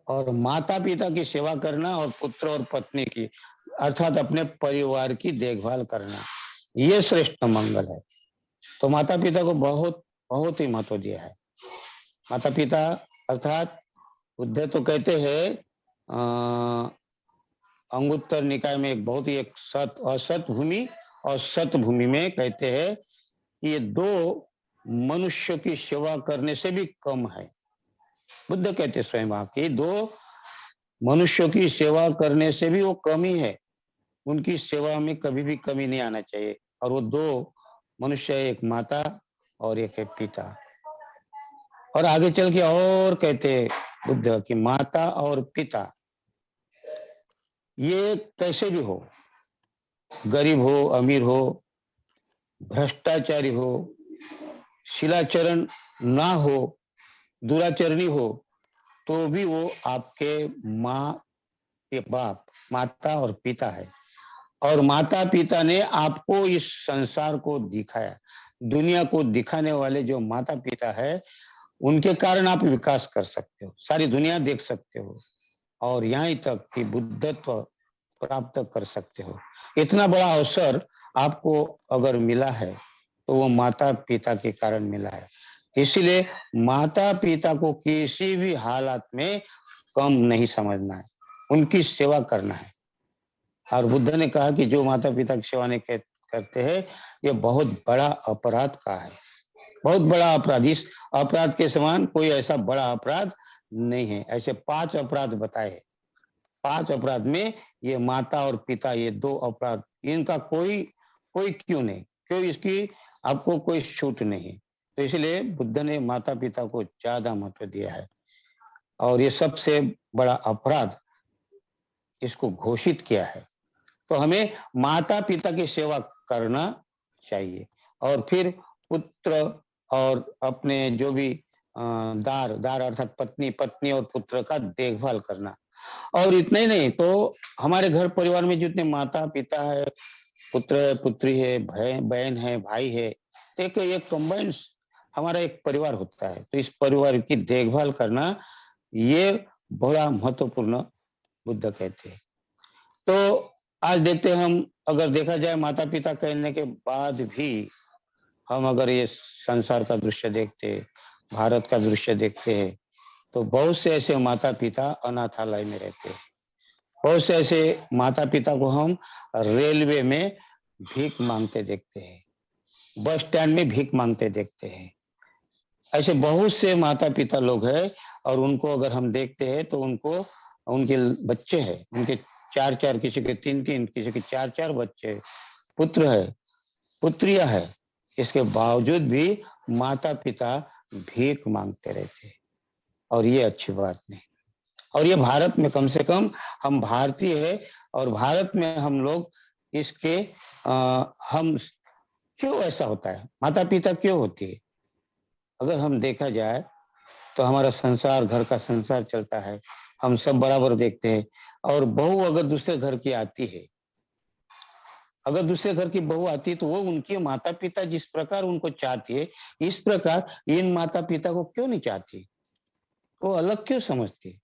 और माता पिता की सेवा करना और पुत्र और पत्नी की अर्थात अपने परिवार की देखभाल करना, ये श्रेष्ठ मंगल है। तो माता पिता को बहुत बहुत ही महत्व दिया है। माता पिता अर्थात बुद्ध तो कहते हैं अंगुत्तर निकाय में एक बहुत ही एक असत भूमि और सत भूमि में कहते हैं कि ये दो मनुष्य की सेवा करने से भी कम है। बुद्ध कहते स्वयं वहां की दो मनुष्यों की सेवा करने से भी वो कम ही है। उनकी सेवा में कभी भी कमी नहीं आना चाहिए। और वो दो मनुष्य, एक माता और एक है पिता। और आगे चल के और कहते बुद्ध कि माता और पिता ये कैसे भी हो, गरीब हो, अमीर हो, भ्रष्टाचारी हो, शिलाचरण ना हो, दुराचरणी हो, तो भी वो आपके माँ के बाप, माता और पिता है। और माता पिता ने आपको इस संसार को दिखाया। दुनिया को दिखाने वाले जो माता पिता है, उनके कारण आप विकास कर सकते हो, सारी दुनिया देख सकते हो और यहाँ तक कि बुद्धत्व प्राप्त कर सकते हो। इतना बड़ा अवसर आपको अगर मिला है तो वो माता पिता के कारण मिला है। इसीलिए माता पिता को किसी भी हालात में कम नहीं समझना है, उनकी सेवा करना है। और बुद्ध ने कहा कि जो माता पिता की सेवा नहीं करते हैं, ये बहुत बड़ा अपराध का है, बहुत बड़ा अपराध। इस अपराध के समान कोई ऐसा बड़ा अपराध नहीं है। ऐसे 5 अपराध बताए। 5 अपराध में ये माता और पिता, ये 2 अपराध, इनका कोई कोई क्यों नहीं, क्यों इसकी आपको कोई छूट नहीं। तो इसलिए बुद्ध ने माता पिता को ज्यादा महत्व दिया है और ये सबसे बड़ा अपराध इसको घोषित किया है। तो हमें माता पिता की सेवा करना चाहिए और फिर पुत्र और अपने जो भी दार दार अर्थात पत्नी पत्नी और पुत्र का देखभाल करना। और इतना ही नहीं, तो हमारे घर परिवार में जितने माता पिता है, पुत्र है, पुत्री है, बहन है, भाई है, तो एक कंबाइंड हमारा एक परिवार होता है। तो इस परिवार की देखभाल करना ये बड़ा महत्वपूर्ण बुद्ध कहते हैं। तो आज देखते हैं हम, अगर देखा जाए माता पिता कहने के बाद भी हम अगर ये संसार का दृश्य देखते, भारत का दृश्य देखते हैं, तो बहुत से ऐसे माता पिता अनाथालय में रहते हैं। बहुत से ऐसे माता पिता को हम रेलवे में भीख मांगते देखते हैं, बस स्टैंड में भीख मांगते देखते हैं। ऐसे बहुत से माता पिता लोग हैं और उनको अगर हम देखते हैं तो उनको उनके बच्चे हैं, उनके 4-4, किसी के 3-3, किसी के 4-4 बच्चे, पुत्र है, पुत्रियां है। इसके बावजूद भी माता पिता भीख मांगते रहते हैं और ये अच्छी बात नहीं। और ये भारत में, कम से कम हम भारतीय है और भारत में हम लोग इसके हम क्यों ऐसा होता है, माता पिता क्यों होती है? अगर हम देखा जाए तो हमारा संसार, घर का संसार चलता है, हम सब बराबर देखते हैं। और बहू अगर दूसरे घर की आती है, अगर दूसरे घर की बहू आती है तो वो उनके माता पिता जिस प्रकार उनको चाहती है, इस प्रकार इन माता पिता को क्यों नहीं चाहती, वो अलग क्यों समझती?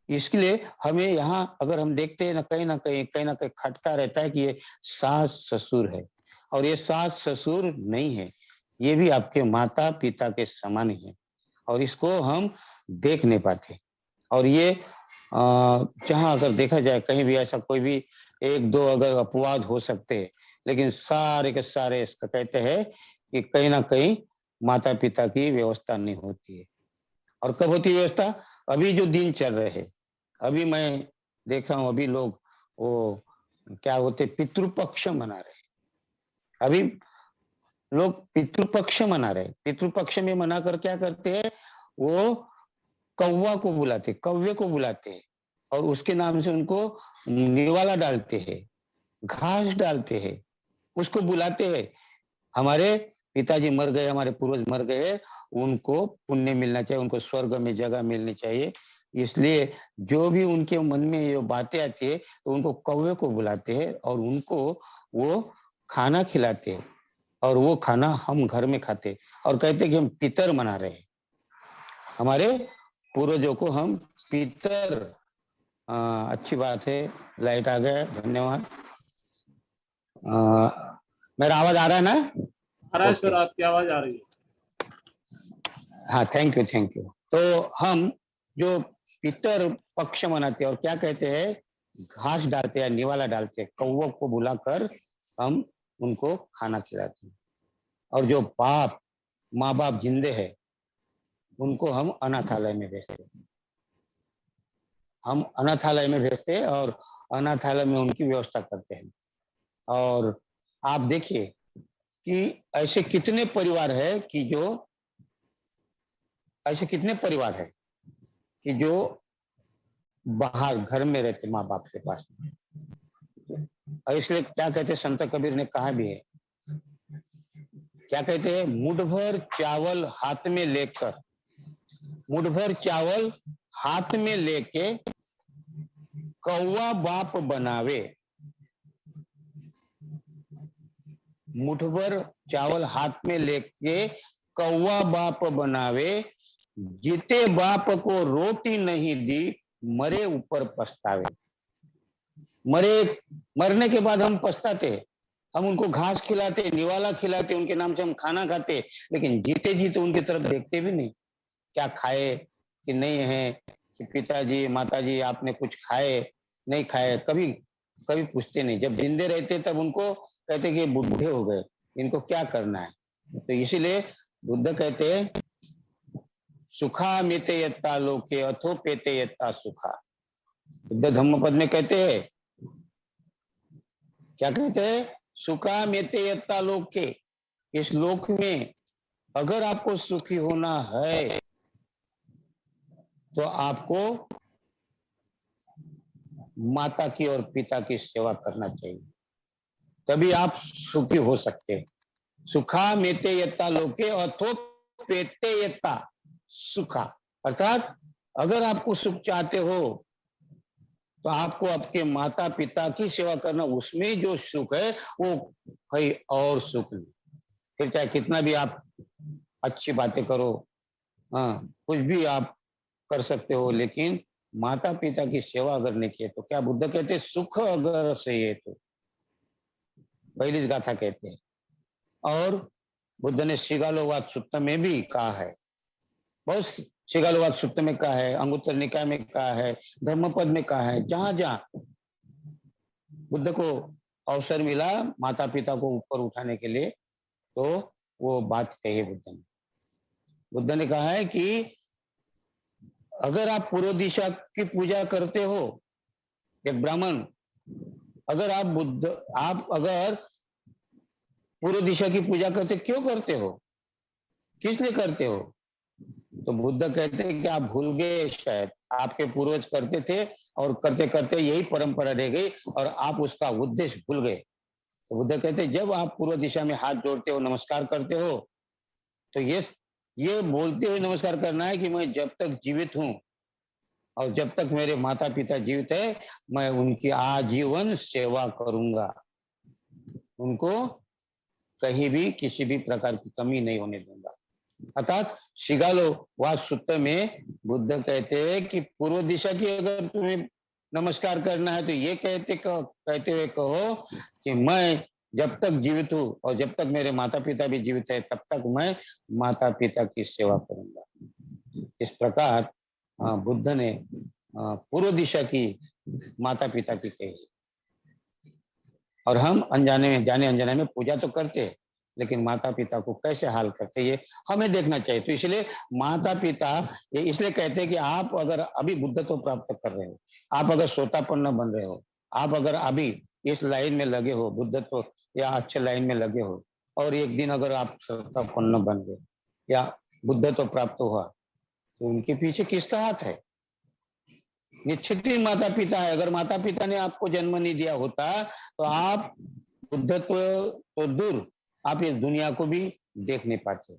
इसके लिए हमें यहाँ अगर हम देखते हैं ना, कहीं ना कहीं खटका रहता है कि ये सास ससुर है। और ये सास ससुर नहीं है, ये भी आपके माता पिता के समान ही है और इसको हम देख नहीं पाते। और ये जहाँ अगर देखा जाए कहीं भी ऐसा कोई भी 1-2 अगर अपवाद हो सकते हैं, लेकिन सारे के सारे इसका कहते हैं कि कहीं ना कहीं माता पिता की व्यवस्था नहीं होती है। और कब होती है व्यवस्था? अभी जो दिन चल रहे हैं, अभी मैं देख रहा हूँ, अभी लोग वो क्या होते पितृपक्ष मना रहे हैं। अभी लोग पितृपक्ष मना रहे हैं। पितृपक्ष में मनाकर क्या करते हैं, वो कौवा को बुलाते, कौवे को बुलाते हैं और उसके नाम से उनको निवाला डालते हैं, घास डालते हैं, उसको बुलाते हैं। हमारे पिताजी मर गए, हमारे पूर्वज मर गए, उनको पुण्य मिलना चाहिए, उनको स्वर्ग में जगह मिलनी चाहिए। इसलिए जो भी उनके मन में ये बातें आती है तो उनको कौवे को बुलाते हैं और उनको वो खाना खिलाते हैं और वो खाना हम घर में खाते और कहते कि हम पितर मना रहे हैं, हमारे पूर्वजों को हम पितर, अच्छी बात है, लाइट आ गया, धन्यवाद। मेरा आवाज आ रहा है ना? आ रहा है सर, आपकी आवाज आ रही है। हाँ, थैंक यू। तो हम जो पितर पक्ष मनाते हैं और क्या कहते हैं, घास डालते हैं, निवाला डालते हैं, कौवों को बुलाकर हम उनको खाना खिलाते हैं। और जो माँ बाप जिंदे हैं उनको हम अनाथालय में भेजते हैं। हम अनाथालय में भेजते हैं और अनाथालय में उनकी व्यवस्था करते हैं। और आप देखिए कि ऐसे कितने परिवार है कि जो बाहर घर में रहते माँ बाप के पास। और इसलिए क्या कहते, संत कबीर ने कहा भी है, क्या कहते हैं, मुठ भर चावल हाथ में लेके कौवा बाप बनावे। मुठ भर चावल हाथ में लेके कौवा बाप बनावे, जीते बाप को रोटी नहीं दी, मरे ऊपर पछतावे। मरने के बाद हम पछताते, हम उनको घास खिलाते, निवाला खिलाते, उनके नाम से हम खाना खाते, लेकिन जीते जीते उनकी तरफ देखते भी नहीं, क्या खाए कि नहीं है, कि पिताजी माताजी आपने कुछ खाए नहीं खाए, कभी पूछते नहीं। जब जिंदे रहते तब उनको कहते कि बूढ़े हो गए, इनको क्या करना है। तो इसीलिए बुद्ध कहते हैं, सुखा मिते यत्ता लोके अथो पेते यत्ता सुखा। बुद्ध धम्मपद में कहते हैं, क्या कहते हैं, सुखा मिते यत्ता लोके, इस लोक में अगर आपको सुखी होना है तो आपको माता की और पिता की सेवा करना चाहिए, तभी आप सुखी हो सकते। सुखा मेते यत्ता लोके अथो पेटे यत्ता सुखा, अर्थात अगर आपको सुख चाहते हो तो आपको आपके माता पिता की सेवा करना, उसमें जो सुख है वो कहीं और सुख नहीं। फिर चाहे कितना भी आप अच्छी बातें करो, हाँ, कुछ भी आप कर सकते हो, लेकिन माता पिता की सेवा अगर नहीं किए तो क्या बुद्ध कहते, सुख अगर से ये तो पहली गाथा कहते हैं। और बुद्ध ने सिगालोवाद सूत्र में भी कहा है, बहुत सिगालोवाद सूत्र में कहा है, अंगुत्तर निकाय में कहा है, धर्मपद में कहा है, जहां जहां बुद्ध को अवसर मिला माता पिता को ऊपर उठाने के लिए, तो वो बात कही बुद्ध ने कहा है कि अगर आप पूर्व दिशा की पूजा करते हो, एक ब्राह्मण, अगर आप अगर पूर्व दिशा की पूजा करते, क्यों करते हो, किस लिए करते हो, तो बुद्ध कहते हैं कि आप भूल गए, शायद आपके पूर्वज करते थे और करते करते यही परंपरा रह गई और आप उसका उद्देश्य भूल गए। तो बुद्ध कहते हैं, जब आप पूर्व दिशा में हाथ जोड़ते हो, नमस्कार करते हो, तो ये बोलते हुए नमस्कार करना है कि मैं जब तक जीवित हूं और जब तक मेरे माता पिता जीवित है, मैं उनकी आजीवन सेवा करूंगा, उनको कहीं भी किसी भी प्रकार की कमी नहीं होने दूंगा। अर्थात सिगालोवाद सूत्र में बुद्ध कहते हैं कि पूर्व दिशा की अगर तुम्हें नमस्कार करना है तो ये कहते हुए कहो कि मैं जब तक जीवित हूं और जब तक मेरे माता पिता भी जीवित है, तब तक मैं माता पिता की सेवा करूंगा। इस प्रकार बुद्ध ने पूर्व दिशा की माता पिता की कही। और हम जाने अनजाने में पूजा तो करते हैं, लेकिन माता पिता को कैसे हाल करते ये हमें देखना चाहिए। तो इसलिए माता पिता, ये इसलिए कहते हैं कि आप अगर अभी बुद्धत्व प्राप्त कर रहे हो, आप अगर श्रोतापन्न बन रहे हो, आप अगर अभी इस लाइन में लगे हो, बुद्धत्व या अच्छे लाइन में लगे हो, और एक दिन अगर आप श्रोतापन्न बन गए या बुद्धत्व प्राप्त हुआ, तो उनके पीछे किसका हाथ है? निश्चित ही माता पिता है। अगर माता पिता ने आपको जन्म नहीं दिया होता तो आप बुद्धत्व तो दूर, आप इस दुनिया को भी देख नहीं पाते।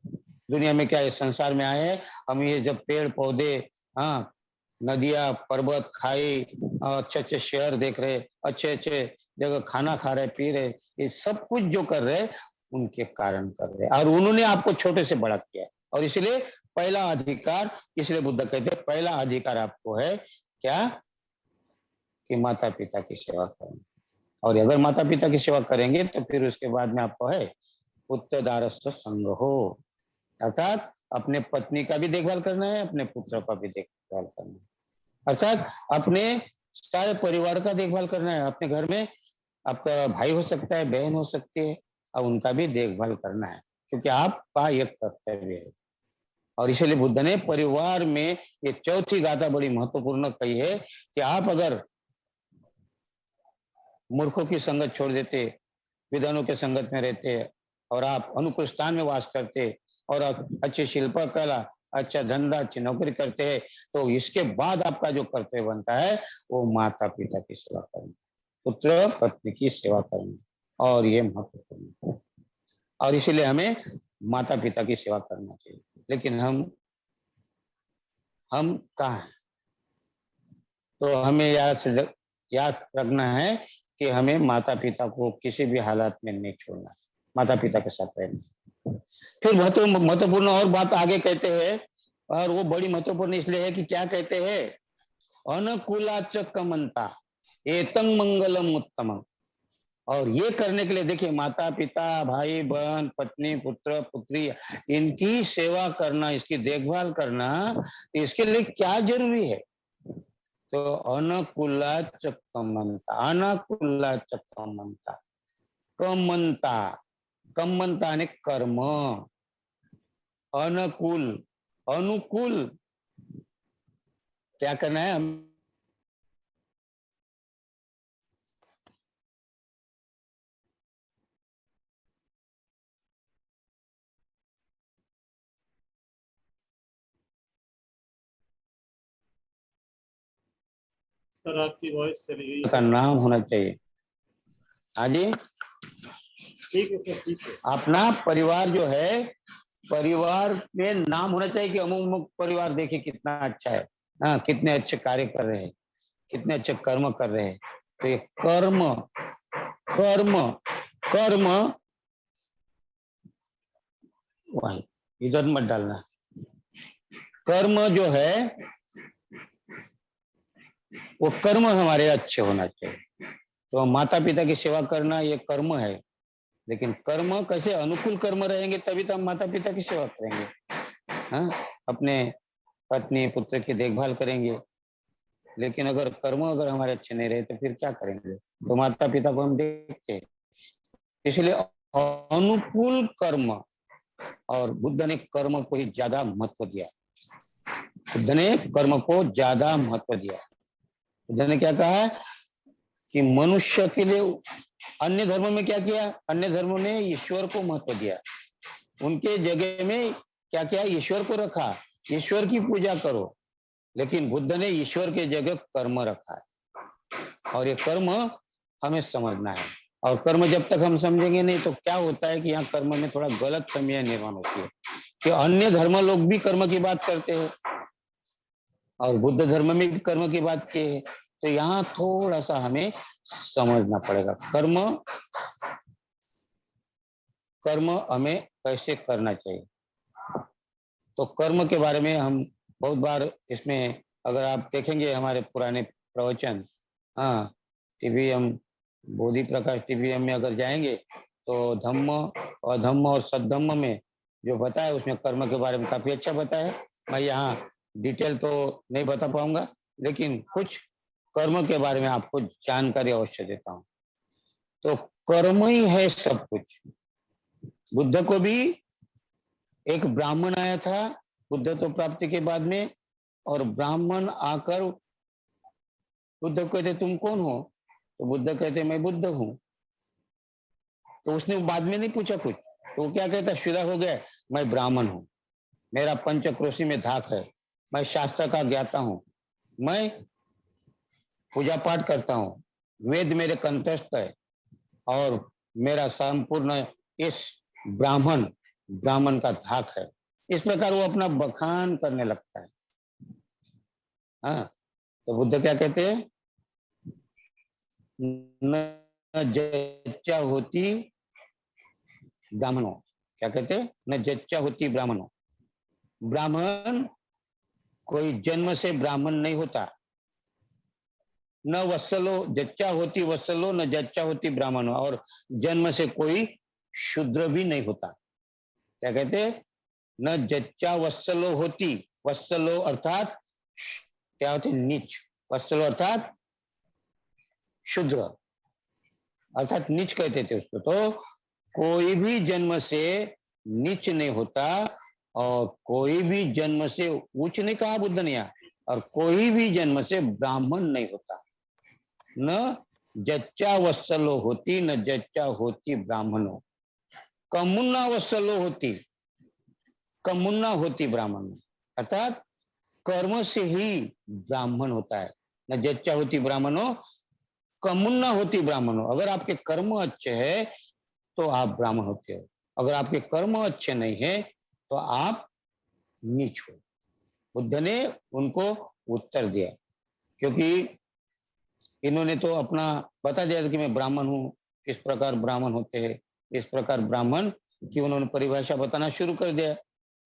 दुनिया में क्या है, संसार में आए हैं हम, ये जब पेड़ पौधे, हाँ, नदियां पर्वत खाई, अच्छे अच्छे शहर देख रहे, अच्छे अच्छे जगह खाना खा रहे, पी रहे, ये सब कुछ जो कर रहे उनके कारण कर रहे, और उन्होंने आपको छोटे से बड़ा किया, और इसलिए पहला अधिकार, इसलिए बुद्ध कहते हैं पहला अधिकार आपको है क्या, कि माता पिता की सेवा करना। और अगर माता पिता की सेवा करेंगे तो फिर उसके बाद में आपको है पुत्रदारस्थ संग हो, अर्थात अपने पत्नी का भी देखभाल करना है, अपने पुत्र का भी देखभाल करना है, अर्थात अपने सारे परिवार का देखभाल करना है। अपने घर में आपका भाई हो सकता है, बहन हो सकती है, और उनका भी देखभाल करना है, क्योंकि आपका एक कर्तव्य है। और इसलिए बुद्ध ने परिवार में ये चौथी गाथा बड़ी महत्वपूर्ण कही है कि आप अगर मूर्खों की संगत छोड़ देते, विद्वानों के संगत में रहते, और आप अनुकूल स्थान में वास करते, और अच्छी शिल्पकला, अच्छा धंधा, अच्छी नौकरी करते हैं, तो इसके बाद आपका जो कर्तव्य बनता है वो माता पिता की सेवा करना, पुत्र पत्नी की सेवा करना। और ये महत्वपूर्ण है, और इसीलिए हमें माता पिता की सेवा करना चाहिए। लेकिन हम कहाँ हैं? तो हमें याद रखना है कि हमें माता पिता को किसी भी हालात में नहीं छोड़ना है, माता पिता के साथ रहना। फिर महत्वपूर्ण और बात आगे कहते हैं, और वो बड़ी महत्वपूर्ण इसलिए है कि क्या कहते हैं, अनुकूलाच कमंता एतं मंगलम उत्तमम। और ये करने के लिए देखिए, माता पिता, भाई बहन, पत्नी, पुत्र पुत्री, इनकी सेवा करना, इसकी देखभाल करना, इसके लिए क्या जरूरी है? तो अनुकूलाच कमंता, अनुकूलाच कमंता, कमंता, कमंता ने कर्म, अनुकूल, अनुकूल क्या करना है? सर आपकी वॉइस चली गई का है। नाम होना चाहिए। हाँ जी, ठीक है सर, ठीक है। अपना परिवार जो है, परिवार में नाम होना चाहिए कि अमुक अमुक परिवार देखिए कितना अच्छा है, हाँ, कितने अच्छे कार्य कर रहे हैं, कितने अच्छे कर्म कर रहे हैं। तो ये कर्म, कर्म, कर्म, वही इधर मत डालना। कर्म जो है वो कर्म हमारे अच्छे होना चाहिए। तो माता पिता की सेवा करना ये कर्म है, लेकिन कर्म कैसे अनुकूल कर्म रहेंगे तभी तो हम माता पिता की सेवा करेंगे, हाँ, अपने पत्नी पुत्र की देखभाल करेंगे। लेकिन अगर कर्म अगर हमारे अच्छे नहीं रहे तो फिर क्या करेंगे? तो माता पिता को हम देखते हैं, इसलिए अनुकूल कर्म, और बुद्ध ने कर्म को ही ज्यादा महत्व दिया। बुद्ध ने कर्म को ज्यादा महत्व दिया। बुद्ध ने क्या कहा कि मनुष्य के लिए, अन्य धर्मों में क्या किया, अन्य धर्मों ने ईश्वर को महत्व दिया, उनके जगह में क्या किया, ईश्वर को रखा, ईश्वर की पूजा करो। लेकिन बुद्ध ने ईश्वर के जगह कर्म रखा है, और ये कर्म हमें समझना है। और कर्म जब तक हम समझेंगे नहीं तो क्या होता है कि यहाँ कर्म में थोड़ा गलत फहमियां निर्माण होती है कि अन्य धर्म लोग भी कर्म की बात करते हैं और बुद्ध धर्म में भी कर्म की बात की है। तो यहाँ थोड़ा सा हमें समझना पड़ेगा कर्म, कर्म हमें कैसे करना चाहिए। तो कर्म के बारे में हम बहुत बार इसमें, अगर आप देखेंगे हमारे पुराने प्रवचन, हाँ, टीवी हम बोधि प्रकाश टीवी में अगर जाएंगे तो धम्म और धम्म और सद्धम्म में जो बताया उसमें कर्म के बारे में काफी अच्छा बताया। मैं यहाँ डिटेल तो नहीं बता पाऊंगा, लेकिन कुछ कर्म के बारे में आपको जानकारी अवश्य देता हूँ। तो कर्म ही है सब कुछ। बुद्ध को भी एक ब्राह्मण आया था बुद्ध तो प्राप्ति के बाद में, और ब्राह्मण आकर बुद्ध को कहते तुम कौन हो? तो बुद्ध कहते मैं बुद्ध हूँ। तो उसने बाद में नहीं पूछा कुछ, तो वो क्या कहता, शुदा हो गया, मैं ब्राह्मण हूँ, मेरा पंचक्रोशी में धाक है, मैं शास्त्र का ज्ञाता हूँ, मैं पूजा पाठ करता हूँ, वेद मेरे कंठस्थ है, और मेरा संपूर्ण इस ब्राह्मण ब्राह्मण का धाक है। इस प्रकार वो अपना बखान करने लगता है। हाँ, तो बुद्ध क्या कहते हैं, न जच्चा होती ब्राह्मणों, क्या कहते हैं, न जच्चा होती ब्राह्मणों, ब्राह्मण कोई जन्म से ब्राह्मण नहीं होता। न वत्सलो जच्चा होती वत्सलो, न जच्चा होती ब्राह्मण, और जन्म से कोई शूद्र भी नहीं होता। क्या कहते? न जच्चा वत्सलो होती, वत्सलो अर्थात क्या होती? नीच। वत्सलो अर्थात शूद्र, अर्थात नीच कहते थे उसको। तो कोई भी जन्म से नीच नहीं होता, और कोई भी जन्म से उच्च नहीं कहा बुद्ध ने यहाँ, और कोई भी जन्म से ब्राह्मण नहीं होता। न जच्चा वत्सलो होती, न जच्चा होती ब्राह्मणों। कमुन्ना वत्सलो होती, कमुन्ना होती ब्राह्मण, अर्थात कर्म से ही ब्राह्मण होता है। न जच्चा होती ब्राह्मणों, कमुन्ना होती ब्राह्मणों। अगर आपके कर्म अच्छे है तो आप ब्राह्मण होते हो, अगर आपके कर्म अच्छे नहीं है तो आप नीच हो। बुद्ध ने उनको उत्तर दिया, क्योंकि इन्होंने तो अपना बता दिया कि मैं ब्राह्मण हूं, किस प्रकार ब्राह्मण होते हैं। इस प्रकार ब्राह्मण की उन्होंने परिभाषा बताना शुरू कर दिया।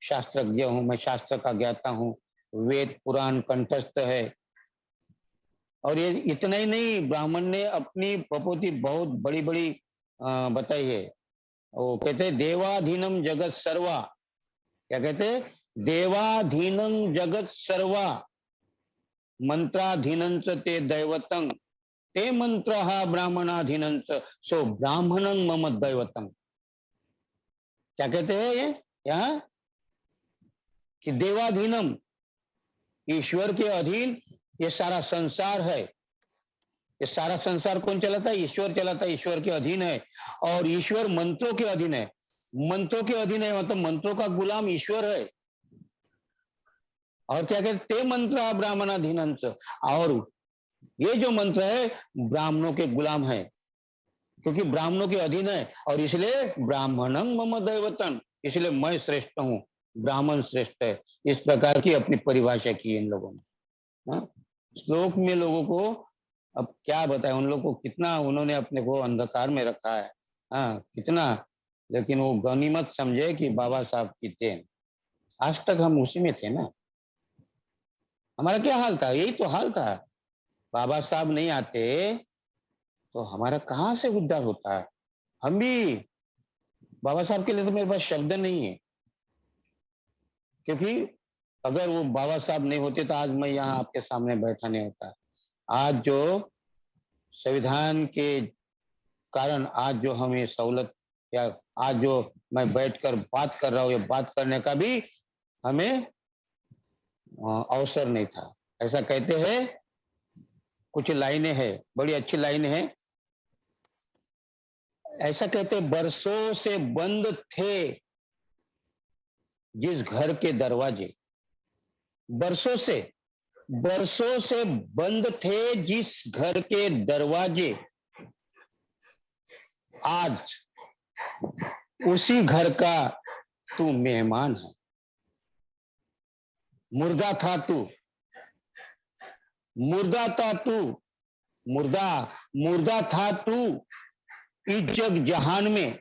शास्त्रज्ञ हूं, मैं शास्त्र का ज्ञाता हूं, वेद पुराण कंठस्थ है। और ये इतना ही नहीं, ब्राह्मण ने अपनी प्रपोति बहुत बड़ी बड़ी बताई है। वो कहते हैं देवाधीनम जगत सर्वा। क्या कहते हैं? देवाधीनम जगत सर्वा, मंत्राधीनंच ते दैवतं, ते मंत्र ब्राह्मणाधीनंच, सो ब्राह्मणं मम दैवतं। क्या कहते हैं ये यहाँ? कि देवाधीनम, ईश्वर के अधीन ये सारा संसार है। ये सारा संसार कौन चलाता है? ईश्वर चलाता है, ईश्वर के अधीन है। और ईश्वर मंत्रों के अधीन है। मंत्रों के अधीन है मतलब मंत्रों का गुलाम ईश्वर है। और क्या कहते? ते मंत्र ब्राह्मणाधीनंच, और ये जो मंत्र है ब्राह्मणों के गुलाम है, क्योंकि ब्राह्मणों के अधीन है, और इसलिए ब्राह्मणं मम दैवतं, इसलिए मैं श्रेष्ठ हूं, ब्राह्मण श्रेष्ठ है। इस प्रकार की अपनी परिभाषा की इन लोगों ने। हाँ? श्लोक में लोगों को अब क्या बताए, उन लोगों को कितना उन्होंने अपने को अंधकार में रखा है। हाँ, कितना, लेकिन वो गनीमत समझे कि बाबा साहब की देन। आज तक हम उसी में थे ना। हमारा क्या हाल था? यही तो हाल था। बाबा साहब नहीं आते तो हमारा कहाँ से उद्धार होता है? हम भी, बाबा साहब के लिए तो मेरे पास शब्द नहीं है, क्योंकि अगर वो बाबा साहब नहीं होते तो आज मैं यहाँ आपके सामने बैठा नहीं होता। आज जो संविधान के कारण आज जो हमें सहूलत, या आज जो मैं बैठकर बात कर रहा हूँ, ये बात करने का भी हमें अवसर नहीं था। ऐसा कहते हैं, कुछ लाइनें हैं, बड़ी अच्छी लाइनें हैं। ऐसा कहते, बरसों से बंद थे जिस घर के दरवाजे, बरसों से बंद थे जिस घर के दरवाजे, आज उसी घर का तू मेहमान है। मुर्दा था तू, मुर्दा था तू, मुर्दा मुर्दा था तू इस जग जहान में,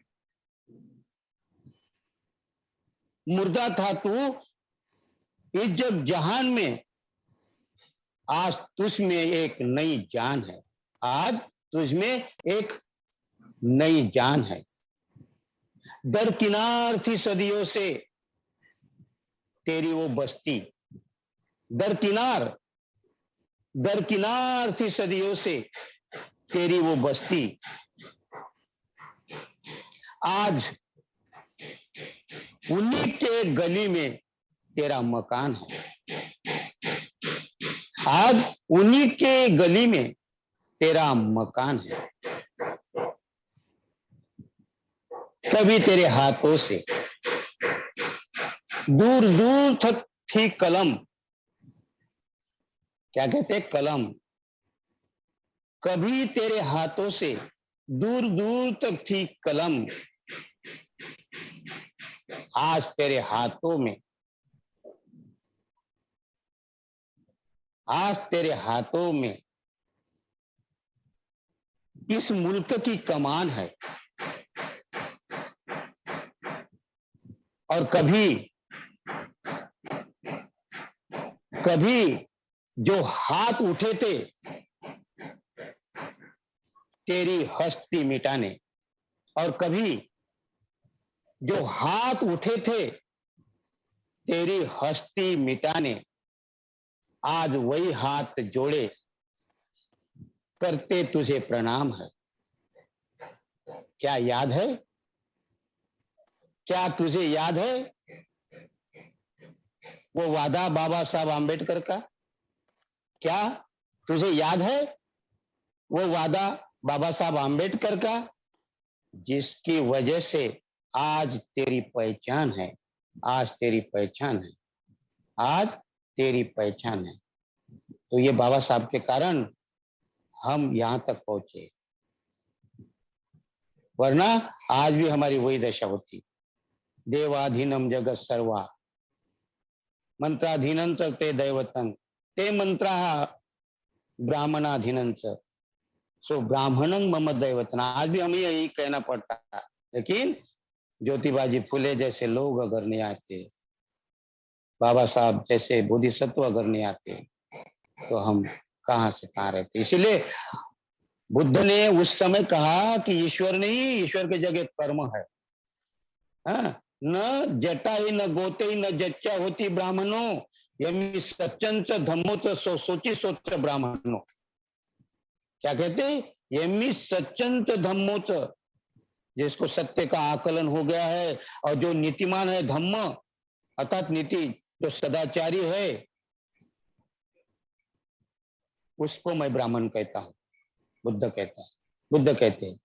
मुर्दा था तू इस जग जहान में, आज तुझमें एक नई जान है। आज तुझमें एक नई जान है। दरकिनार थी सदियों से तेरी वो बस्ती, दरकिनार, दरकिनार थी सदियों से तेरी वो बस्ती, आज उन्हीं के गली में तेरा मकान है। आज उन्हीं के गली में तेरा मकान है। कभी तेरे हाथों से दूर दूर तक थी कलम। क्या कहते? कलम। कभी तेरे हाथों से दूर दूर तक थी कलम, आज तेरे हाथों में, आज तेरे हाथों में किस मुल्क की कमान है। और कभी कभी जो हाथ उठे थे तेरी हस्ती मिटाने, और कभी जो हाथ उठे थे तेरी हस्ती मिटाने, आज वही हाथ जोड़े करते तुझे प्रणाम है। क्या याद है? क्या तुझे याद है वो वादा बाबा साहब आम्बेडकर का? क्या तुझे याद है वो वादा बाबा साहब आम्बेडकर का, जिसकी वजह से आज तेरी पहचान है, आज तेरी पहचान है, आज तेरी पहचान है। तो ये बाबा साहब के कारण हम यहां तक पहुंचे, वरना आज भी हमारी वही दशा होती। देवाधीनम जगत सर्वा मंत्राधीनं च ते दैवतं ते मंत्रा ब्राह्मणाधीनं च सो ब्राह्मणं मम दैवतन। आज भी हमें यही कहना पड़ता है, लेकिन ज्योतिबाजी फुले जैसे लोग अगर नहीं आते, बाबा साहब जैसे बोधिसत्व अगर नहीं आते, तो हम कहां से कहां रहते। इसीलिए बुद्ध ने उस समय कहा कि ईश्वर नहीं, ईश्वर की जगह कर्म है। हाँ? न जटा ही न गोते ही न जच्चा होती ब्राह्मणों, यमी सच्चंच धम्मोच सो सोची सोच ब्राह्मणों। क्या कहते? यमी सच्चंच धम्मोच, जिसको सत्य का आकलन हो गया है और जो नीतिमान है, धम्म अर्थात नीति, जो सदाचारी है, उसको मैं ब्राह्मण कहता हूं, बुद्ध कहता है, बुद्ध कहते हैं।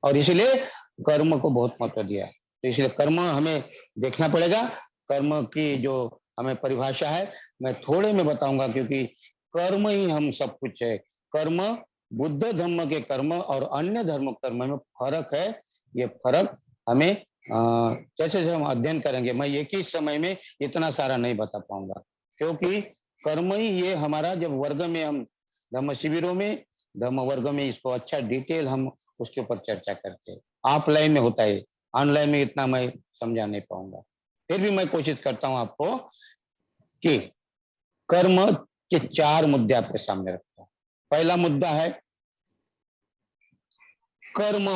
और इसलिए कर्म को बहुत महत्व दिया है। तो इसलिए कर्म हमें देखना पड़ेगा। कर्म की जो हमें परिभाषा है मैं थोड़े में बताऊंगा, क्योंकि कर्म ही हम सब कुछ है। कर्म, बुद्ध धर्म के कर्म और अन्य धर्म कर्म में फर्क है। ये फर्क हमें जैसे जैसे हम अध्ययन करेंगे, मैं एक ही समय में इतना सारा नहीं बता पाऊंगा, क्योंकि कर्म ही ये हमारा, जब वर्ग में हम धर्म शिविरों में, धर्म वर्ग में इसको अच्छा डिटेल हम उसके ऊपर चर्चा करते हैं। ऑफलाइन में होता है, ऑनलाइन में इतना मैं समझा नहीं पाऊंगा। फिर भी मैं कोशिश करता हूं आपको कि कर्म के 4 मुद्दे आपके सामने रखता हूं। पहला मुद्दा है कर्म।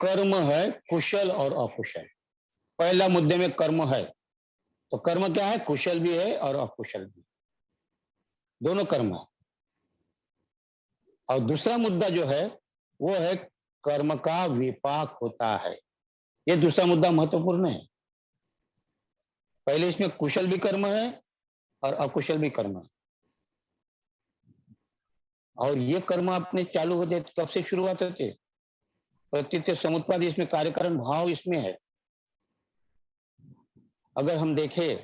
कर्म है कुशल और अकुशल। पहला मुद्दे में कर्म है, तो कर्म क्या है? कुशल भी है और अकुशल भी, दोनों कर्म है। और दूसरा मुद्दा जो है वो है कर्म का विपाक होता है। ये दूसरा मुद्दा महत्वपूर्ण है। पहले इसमें कुशल भी कर्म है और अकुशल भी कर्म है। और ये कर्म अपने चालू होते कब से शुरुआत होती है? प्रतीत्य समुत्पाद, इसमें कार्यकारण भाव इसमें है। अगर हम देखें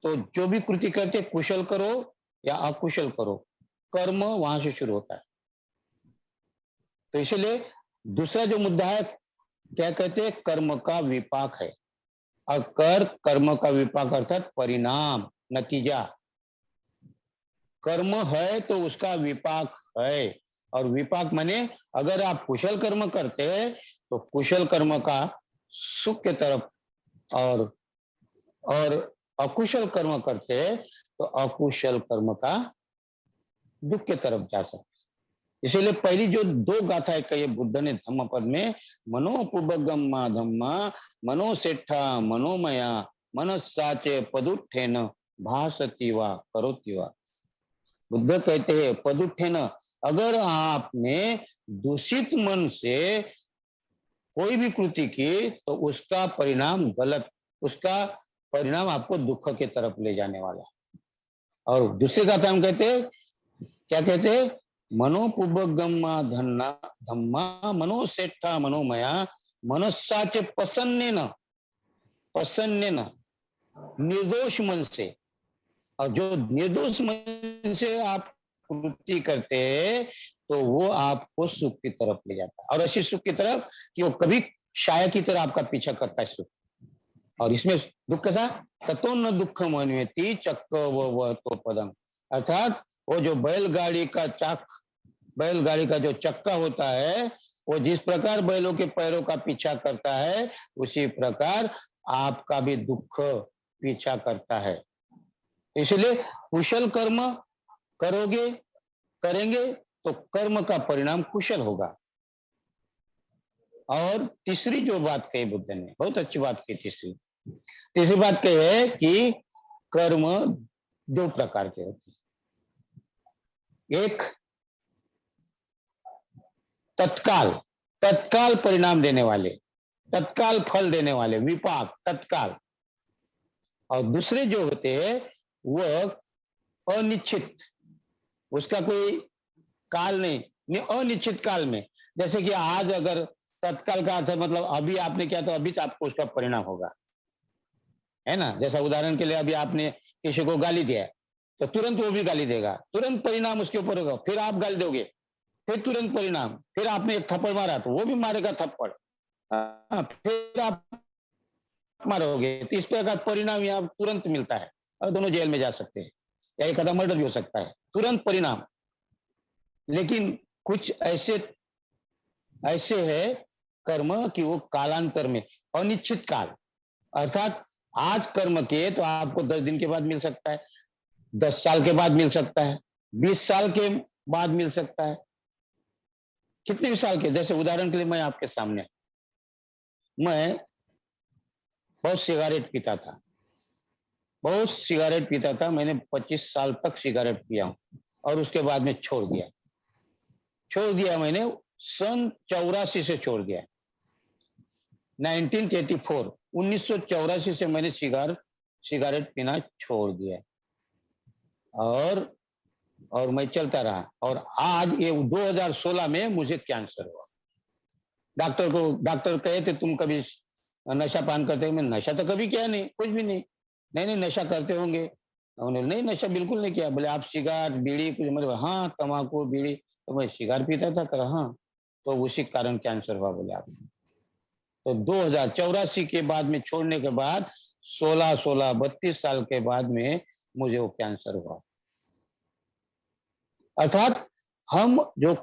तो जो भी कृति करते, कुशल करो या अकुशल करो, कर्म वहां से शुरू होता है। तो इसलिए दूसरा जो मुद्दा है, क्या कहते हैं? कर्म का विपाक है। और कर्म का विपाक अर्थात परिणाम, नतीजा। कर्म है तो उसका विपाक है। और विपाक माने अगर आप कुशल कर्म करते हैं तो कुशल कर्म का सुख के तरफ, और अकुशल कर्म करते हैं तो अकुशल कर्म का दुख के तरफ जा सकते। इसीलिए पहली जो 2 गाथाएं कही बुद्ध ने धम्म पद में, मनोपुबगम्मा धम्मा मनोसेठा मनोमया मनस्साचे पदुत्थेन भासति वा करोति वा। बुद्ध कहते हैं पदुत्थेन, अगर आपने दूषित मन से कोई भी कृति की तो उसका परिणाम गलत, उसका परिणाम आपको दुख के तरफ ले जाने वाला। और दूसरी गाथा हम कहते हैं, क्या कहते हैं? मनोपुबगम्मा धन्ना धम्मा मनोसेठा मनोमया मनस्साचे पसन्नेन निर्दोष मन से। और जो निर्दोष मन से आप कृति करते हैं तो वो आपको सुख की तरफ ले जाता है, और ऐसी सुख की तरफ कि वो कभी छाया की तरह आपका पीछा करता है सुख। और इसमें दुख कैसा? ततो न दुखम अन्वेति चक्क व तो पदम, अर्थात वो जो बैलगाड़ी का जो चक्का होता है, वो जिस प्रकार बैलों के पैरों का पीछा करता है, उसी प्रकार आपका भी दुख पीछा करता है। इसलिए कुशल कर्म करेंगे तो कर्म का परिणाम कुशल होगा। और तीसरी जो बात कही बुद्ध ने, बहुत अच्छी बात कही, तीसरी बात कही है कि कर्म दो प्रकार के होते हैं। एक तत्काल परिणाम देने वाले, तत्काल फल देने वाले, विपाक तत्काल। और दूसरे जो होते हैं वह अनिश्चित, उसका कोई काल नहीं, अनिश्चित काल में। जैसे कि आज अगर तत्काल का अर्थ मतलब अभी आपने किया तो अभी तो आपको उसका परिणाम होगा, है ना। जैसा उदाहरण के लिए अभी आपने किसी को गाली दिया तो तुरंत वो भी गाली देगा, तुरंत परिणाम उसके ऊपर होगा। फिर आप गाली दोगे, फिर तुरंत परिणाम। फिर आपने एक थप्पड़ मारा तो वो भी मारेगा थप्पड़, फिर आप मारोगे। तो इस प्रकार परिणाम यहाँ तुरंत मिलता है और दोनों जेल में जा सकते हैं या एक आधा मर्डर भी हो सकता है, तुरंत परिणाम। लेकिन कुछ ऐसे है कर्म कि वो कालांतर में, अनिश्चित काल, अर्थात आज कर्म किए तो आपको 10 दिन के बाद मिल सकता है, 10 साल के बाद मिल सकता है, 20 साल के बाद मिल सकता है, कितने भी साल के। जैसे उदाहरण के लिए मैं आपके सामने, मैं बहुत सिगारेट पीता था, बहुत सिगारेट पीता था। मैंने 25 साल तक सिगारेट पिया हूं और उसके बाद में छोड़ दिया मैंने सन 84 से छोड़ दिया, 1984, 1984 से मैंने सिगारेट पीना छोड़ दिया। और मैं चलता रहा और आज ये 2016 में मुझे कैंसर हुआ। डॉक्टर कहे थे तुम कभी नशा पान करते हो? मैं नशा तो कभी किया नहीं, कुछ भी नहीं। नहीं नशा करते होंगे। उन्होंने नहीं नशा बिल्कुल नहीं किया। बोले आप सिगार बीड़ी कुछ? मतलब हाँ तम्बाकू बीड़ी, तो मैं सिगार पीता था। कर हाँ, तो उसी कारण कैंसर हुआ। बोले आप तो 2084 के बाद में छोड़ने के बाद 32 साल के बाद में मुझे वो कैंसर हुआ। अर्थात हम जो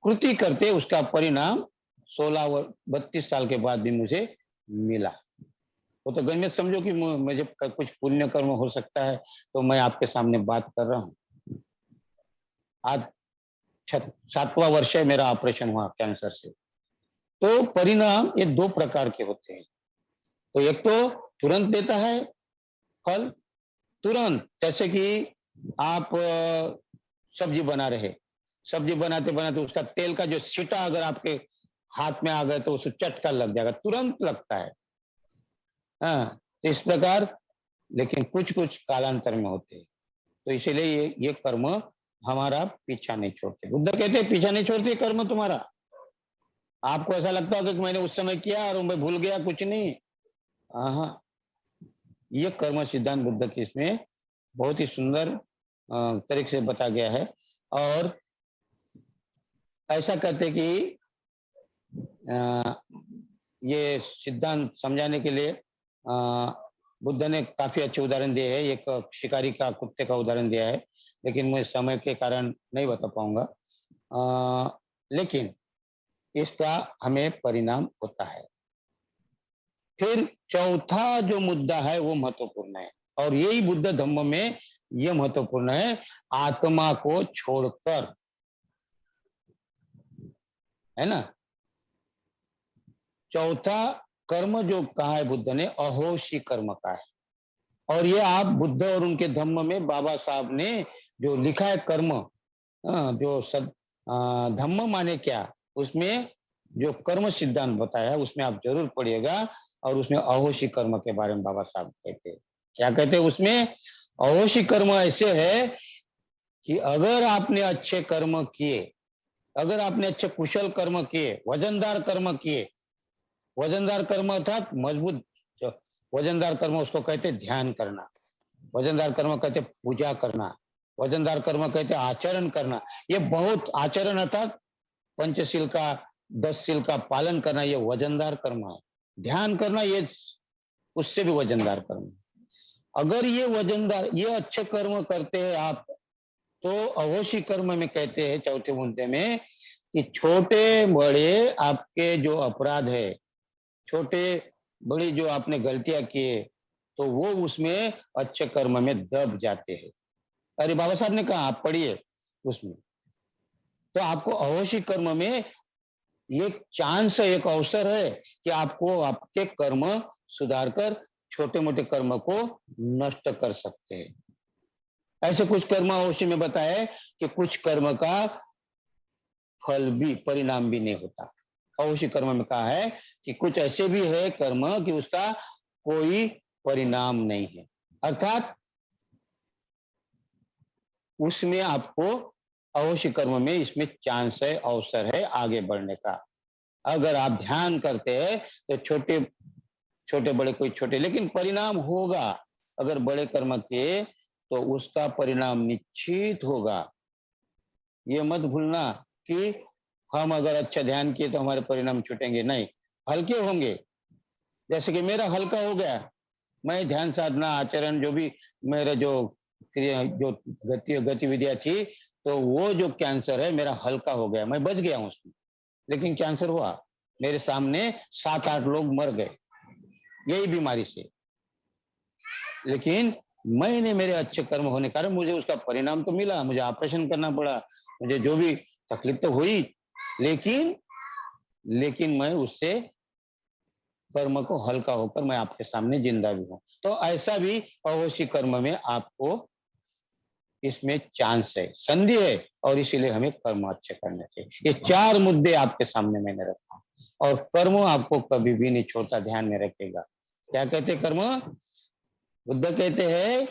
कृति करते उसका परिणाम 32 साल के बाद भी मुझे मिला। वो तो गणित समझो कि मुझे कुछ पुण्य कर्म हो सकता है तो मैं आपके सामने बात कर रहा हूँ। आज 7वां वर्ष है मेरा ऑपरेशन हुआ कैंसर से। तो परिणाम ये दो प्रकार के होते हैं। तो एक तो तुरंत देता है फल, तुरंत। जैसे कि आप सब्जी बना रहे, सब्जी बनाते बनाते उसका तेल का जो छींटा अगर आपके हाथ में आ गए तो उसे चटका लग जाएगा, तुरंत लगता है। हाँ, तो इस प्रकार, लेकिन कुछ कुछ कालांतर में होते हैं। तो इसीलिए ये कर्म हमारा पीछा नहीं छोड़ते। बुद्ध कहते हैं पीछा नहीं छोड़ते कर्म तुम्हारा। आपको ऐसा लगता होगा कि मैंने उस समय किया और मैं भूल गया, कुछ नहीं। हाँ, ये कर्म सिद्धांत बुद्ध की इसमें बहुत ही सुंदर तरीके से बताया गया है। और ऐसा कहते कि ये सिद्धांत समझाने के लिए बुद्ध ने काफी अच्छे उदाहरण दिए हैं। एक शिकारी का कुत्ते का उदाहरण दिया है, लेकिन मैं समय के कारण नहीं बता पाऊंगा। लेकिन इसका हमें परिणाम होता है। फिर चौथा जो मुद्दा है वो महत्वपूर्ण है और यही बुद्ध धम्म में ये महत्वपूर्ण है, आत्मा को छोड़कर, है ना। चौथा कर्म जो कहा है बुद्ध ने, अहोशी कर्म का है। और ये आप बुद्ध और उनके धम्म में बाबा साहब ने जो लिखा है कर्म, जो धम्म माने क्या, उसमें जो कर्म सिद्धांत बताया है उसमें आप जरूर पढ़िएगा। और उसमें अहोशी कर्म के बारे में बाबा साहब कहते हैं। क्या कहते हैं उसमें? अहोशी कर्म ऐसे है कि अगर आपने अच्छे कर्म किए, अगर आपने अच्छे कुशल कर्म किए, वजनदार कर्म किए, वजनदार कर्म अर्थात मजबूत, वजनदार कर्म उसको कहते ध्यान करना, वजनदार कर्म कहते पूजा करना, वजनदार कर्म कहते आचरण करना। ये बहुत आचरण अर्थात पंचशील का 10 शील का पालन करना, ये वजनदार कर्म है। ध्यान करना ये उससे भी वजनदार कर्म है। अगर ये वजनदार, ये अच्छे कर्म करते हैं आप, तो अवश्य कर्म में कहते हैं चौथे मुद्दे में कि छोटे बड़े आपके जो अपराध है, छोटे बड़ी जो आपने गलतियां किए, तो वो उसमें अच्छे कर्म में दब जाते हैं। अरे बाबा साहब ने कहा, आप पढ़िए उसमें। तो आपको अवश्य कर्म में एक चांस है, एक अवसर है कि आपको आपके कर्म सुधार कर छोटे मोटे कर्म को नष्ट कर सकते हैं। ऐसे कुछ कर्म अवश्य में बताया कि कुछ कर्म का फल भी, परिणाम भी नहीं होता। अवश्य कर्म में कहा है कि कुछ ऐसे भी है कर्म कि उसका कोई परिणाम नहीं है, अर्थात उसमें आपको अवश्य कर्म में इसमें चांस है, अवसर है आगे बढ़ने का। अगर आप ध्यान करते हैं तो छोटे छोटे बड़े कोई छोटे, लेकिन परिणाम होगा। अगर बड़े कर्म किए तो उसका परिणाम निश्चित होगा। ये मत भूलना कि हम अगर अच्छा ध्यान किए तो हमारे परिणाम छूटेंगे, नहीं, हल्के होंगे। जैसे कि मेरा हल्का हो गया, मैं ध्यान साधना आचरण जो भी मेरे जो क्रिया जो गतिविधियां थी, तो वो जो कैंसर है मेरा हल्का हो गया, मैं बच गया हूं उसमें। लेकिन कैंसर हुआ, मेरे सामने 7-8 लोग मर गए यही बीमारी से। लेकिन मैंने मेरे अच्छे कर्म होने के कारण मुझे उसका परिणाम तो मिला, मुझे ऑपरेशन करना पड़ा, मुझे जो भी तकलीफ तो हुई, लेकिन लेकिन मैं उससे कर्म को हल्का होकर मैं आपके सामने जिंदा भी हूं। तो ऐसा भी अवश्य कर्म में आपको इसमें चांस है, संधि है, और इसीलिए हमें कर्म अच्छे करने चाहिए। ये 4 मुद्दे आपके सामने मैंने रखा, और कर्म आपको कभी भी नहीं छोड़ता, ध्यान में रखेगा। क्या कहते कर्म? बुद्ध कहते हैं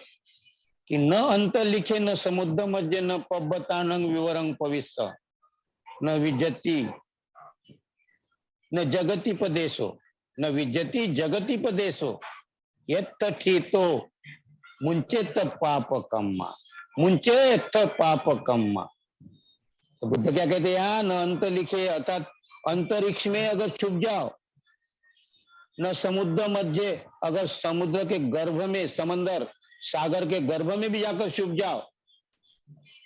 कि न अंत लिखे, न समुद्र मध्य, न पब्बतानंग विवरंग पविस्स, न विजति न जगति पदेशो, न विजति जगति पदेशो, यत्तठितो मुंचेत पाप कम्मा, मुंचेत पाप कम्मा। तो बुद्ध क्या कहते हैं यहाँ? न अंत लिखे, अर्थात अंतरिक्ष में अगर छुप जाओ, न समुद्र मध्य, अगर समुद्र के गर्भ में, समंदर सागर के गर्भ में भी जाकर छुप जाओ,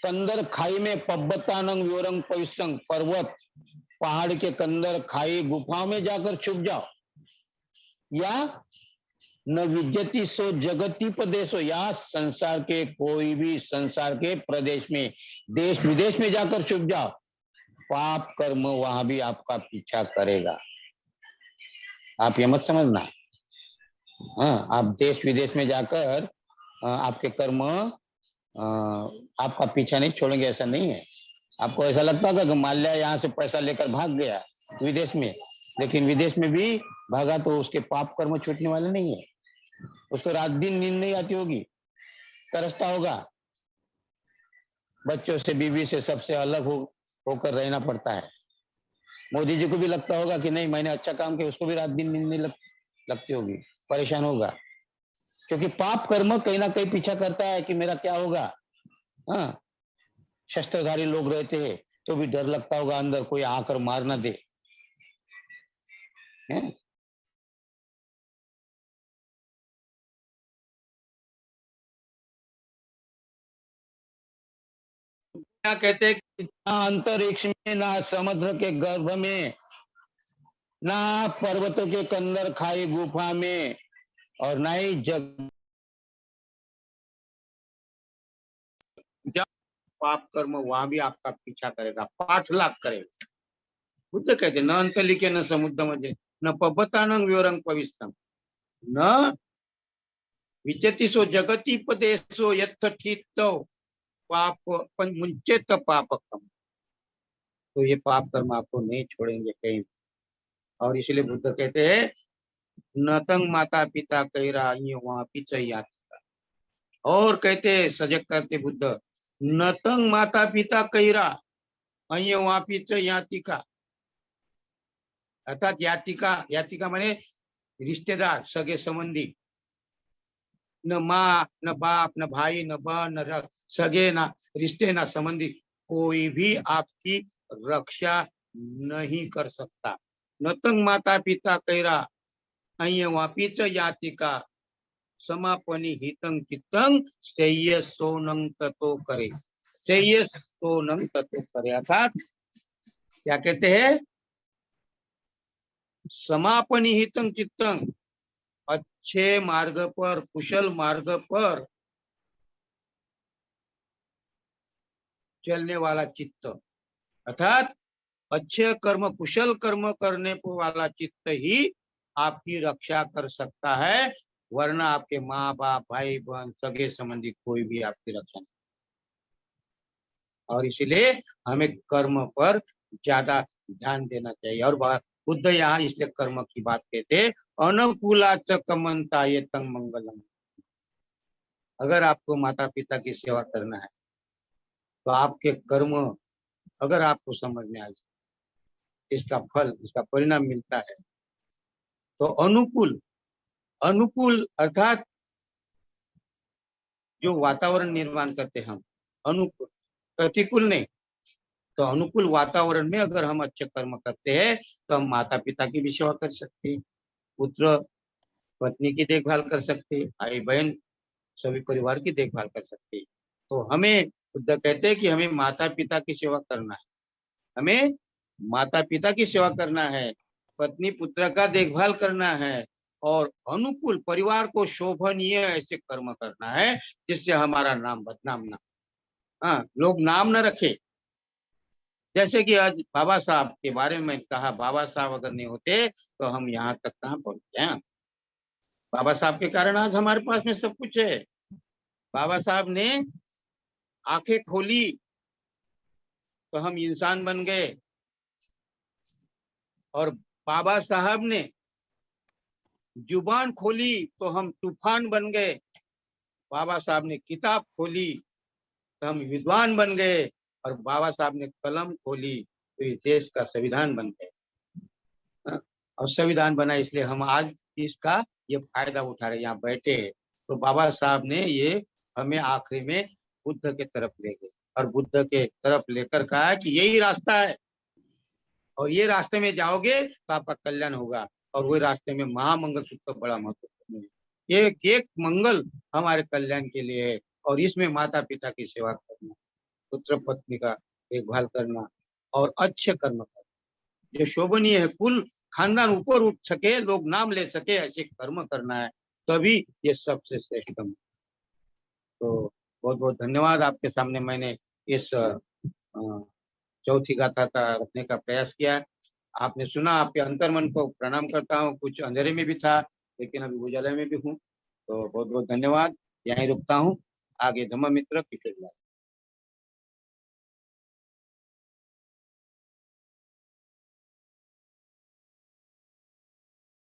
कंदर खाई में, पब्बतानंग विवरंग पविसंग, पर्वत पहाड़ के कंदर खाई गुफाओं में जाकर छुप जाओ, या न विद्यति सो जगति प्रदेशो, या संसार के कोई भी संसार के प्रदेश में, देश विदेश में जाकर छुप जाओ, पाप कर्म वहां भी आपका पीछा करेगा। आप ये मत समझना, हाँ, आप देश विदेश में जाकर आपके कर्म आपका पीछा नहीं छोड़ेंगे, ऐसा नहीं है। आपको ऐसा लगता होगा कि माल्या यहाँ से पैसा लेकर भाग गया विदेश में, लेकिन विदेश में भी भागा तो उसके पाप कर्म छूटने वाले नहीं है। उसको रात दिन नींद नहीं आती होगी, तरसता होगा, बच्चों से, बीवी से, सबसे अलग होकर रहना पड़ता है। मोदी जी को भी लगता होगा कि नहीं मैंने अच्छा काम किया, उसको भी रात दिन नींद नहीं लगती होगी, परेशान होगा, क्योंकि पाप कर्म कहीं ना कहीं पीछा करता है कि मेरा क्या होगा। हाँ, शस्त्रधारी लोग रहते हैं तो भी डर लगता होगा अंदर, कोई आकर मार ना दे। क्या कहते हैं कि ना अंतरिक्ष में, ना समुद्र के गर्भ में, ना पर्वतों के कंदर खाई गुफा में, और ना ही जग पाप कर्म वहां भी आपका पीछा करेगा, पाठलाग करेगा। बुद्ध कहते न अंत लिखे, न समुद्र मध्य, न पब्बतानंग विवरंग पवित्रम, न विचति सो जगति पदेशो यत्थठितो पाप मुंचेत पापकम। तो ये पाप कर्म आपको नहीं छोड़ेंगे कहीं। और इसलिए बुद्ध कहते हैं नतंग माता पिता कैरा वहां पीछे। और कहते सजग करते बुद्ध, नतंग माता पिता कैरा वहां पीछे यातिका, अर्थात यातिका, यातिका माने रिश्तेदार, सगे संबंधी, न माँ, न बाप, न भाई, न बहन, न सगे, न रिश्ते, न संबंधी, कोई भी आपकी रक्षा नहीं कर सकता। नतंग माता पिता कैरा वापिच यातिका, समापनी हितंग चित्तंग श्रेय सोनंग ततो करे, श्रेय सोनंग ततो करे। अर्थात क्या कहते हैं? समापनी हितंग चित्तंग, अच्छे मार्ग पर, कुशल मार्ग पर चलने वाला चित्त, अर्थात अच्छे कर्म, कुशल कर्म करने वाला चित्त ही आपकी रक्षा कर सकता है, वरना आपके माँ बाप, भाई बहन, सगे संबंधी कोई भी आपकी रक्षा नहीं। और इसलिए हमें कर्म पर ज्यादा ध्यान देना चाहिए। और बुद्ध यहाँ इसलिए कर्म की बात कहते, अनुकूलाच कमंता ये तंग मंगलम। अगर आपको माता पिता की सेवा करना है तो आपके कर्म अगर आपको समझ में आ जाए, इसका फल, इसका परिणाम मिलता है, तो अनुकूल, अनुकूल अर्थात जो वातावरण निर्माण करते हम, अनुकूल, प्रतिकूल नहीं। तो अनुकूल वातावरण में अगर हम अच्छे कर्म करते हैं तो हम माता पिता की भी सेवा कर सकते हैं, पुत्र पत्नी की देखभाल कर सकते हैं, भाई बहन सभी परिवार की देखभाल कर सकते हैं। तो हमें बुद्ध कहते हैं कि हमें माता पिता की सेवा करना है, हमें माता पिता की सेवा करना है, पत्नी पुत्र का देखभाल करना है, और अनुकूल परिवार को शोभनीय ऐसे कर्म करना है जिससे हमारा नाम बदनाम ना, हाँ, लोग नाम न रखे। जैसे कि आज बाबा साहब के बारे में कहा, बाबा साहब अगर नहीं होते तो हम यहाँ तक कहाँ पहुंचते हैं। बाबा साहब के कारण आज हमारे पास में सब कुछ है। बाबा साहब ने आंखें खोली तो हम इंसान बन गए, और बाबा साहब ने जुबान खोली तो हम तूफान बन गए। बाबा साहब ने किताब खोली तो हम विद्वान बन गए, और बाबा साहब ने कलम खोली तो इस देश का संविधान बन गए। और संविधान बना इसलिए हम आज इसका ये फायदा उठा रहे, यहाँ बैठे हैं। तो बाबा साहब ने ये हमें आखिरी में बुद्ध के तरफ ले गए, और बुद्ध के तरफ लेकर कहा कि यही रास्ता है, और ये रास्ते में जाओगे तो आपका कल्याण होगा। और वही रास्ते में महामंगल सूत्र बड़ा महत्वपूर्ण है। एक एक मंगल हमारे कल्याण के लिए है, और इसमें माता पिता की सेवा करना, पुत्र पत्नी का देखभाल करना, और अच्छे कर्म करना जो शोभनीय है, कुल खानदान ऊपर उठ सके, लोग नाम ले सके, ऐसे कर्म करना है, तभी ये सबसे श्रेष्ठतम। तो बहुत बहुत धन्यवाद। आपके सामने मैंने इस चौथी गाथा का रखने का प्रयास किया। आपने सुना, आपके अंतर्मन को प्रणाम करता हूँ। कुछ अंधेरे में भी था लेकिन अभी उजाले में भी हूँ। तो बहुत बहुत धन्यवाद। यहीं रुकता हूँ। आगे धम्म मित्र किशोर लाल।